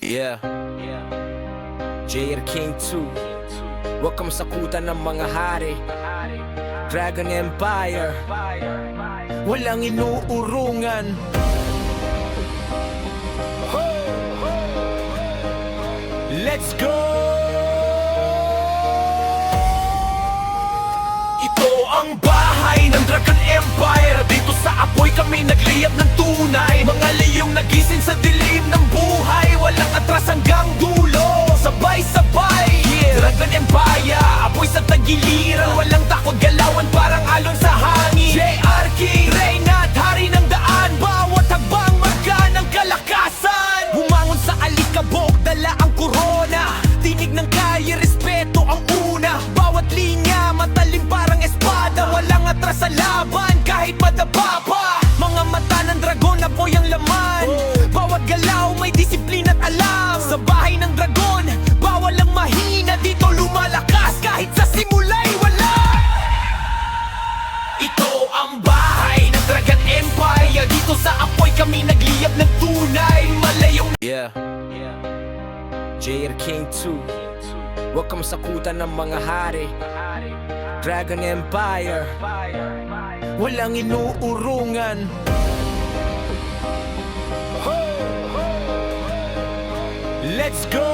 Yeah, JR King 2. Huwag kang sakutan ng mga hari. Dragon Empire, walang inuurungan. Let's go! Ito ang bahay ng Dragon Empire. Dito sa apoy kami nagliyab ng tunay. Mga leyong nagising sa dilim ng buhay. Walang atras hanggang dulo, sabay-sabay, yeah. Dragon Empire, apoy sa tagiliran. Walang takot galawan, parang alon sa hangin. JR King, reyna at hari ng daan. Bawat hagbang magaan ng kalakasan. Humangon sa alikabok, dala ang korona. Tinig ng kalye, respeto ang una. Bawat linya, matalim parang espada. Walang atras sa laban, kahit madaba pa. Mga mata ng dragon, apoy ang laman. Bawat galaw, may disiplina at alam. Sa bahay ng dragon, bawal ang mahina. Dito lumalakas, kahit sa simula'y wala. Ito ang bahay ng Dragon Empire. Dito sa apoy kami nagliyab ng tunay. Malayong JR King 2. Huwag kang sakutan ng mga hari. Dragon Empire, walang inuurungan. Let's go!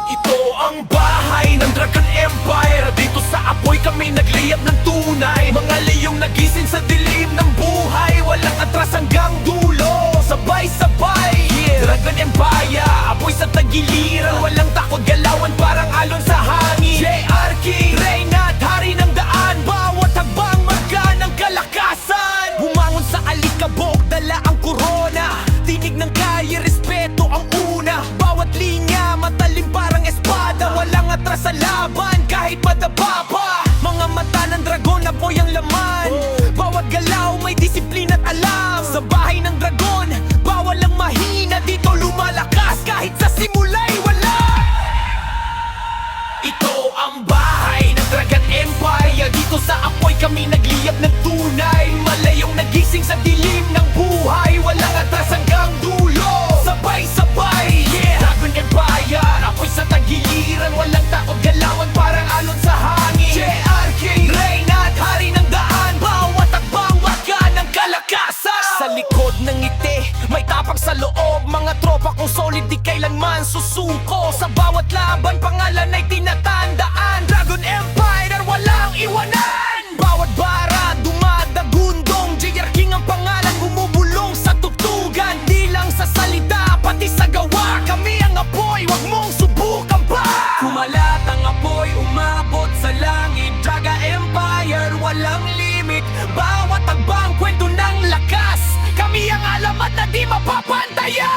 Ito ang bahay ng Dragon Empire. Dito sa apoy kami nagliyab ng tunay. Mga leyong nagising sa dilim ng buhay. Walang atras hanggang dulo, sabay-sabay, yeah. Dragon Empire, apoy sa tagiliran. Walang takot galawan, parang alon sa hangin. JR King, reyna at hari ng daan. Bawat hagbang magaan ng kalakasan. Humangon sa alikabok, dala ang korona. Tinig ng kalye, respeto ang una. Bawat linya, matalim parang espada. Walang atras sa laban, kahit madaba pa. Mga mata ng dragon, apoy ang laman. Bawat galaw, may disiplina at alam. Sa bahay ng dragon, bawal ang mahina. Dito lumalakas, kahit sa simula'y wala. Ito ang bahay ng Dragon Empire. Dito sa apoy kami nagliyab ng tunay. Malayong nagising sa dilim ng buhay. Walang atras hanggang dulo, sabay-sabay, yeah. Dragon Empire, apoy sa tagiliran. Walang takot galawan, parang alon sa hangin. JR King, reyna at hari ng daan. Bawat hagbang magaan ng kalakasan. Sa likod ng ngiti, may tapang sa loob. Mga tropa kong solid, di kailanman susuko. Sa bawat laban, pangalan ay tinatandaan. Dragon Empire, walang iwanan. Bawat bara, dumadagundong. JR King ang pangalan, bumubulong sa tugtugan. Di lang sa salita, pati sa gawa. Kami ang apoy, wag mong subukan pa. Kumalat ang apoy, umabot sa langit. Dragon Empire, walang limit. Bawat hagbang, kwento ng lakas. Kami ang alamat na di mapapantayan.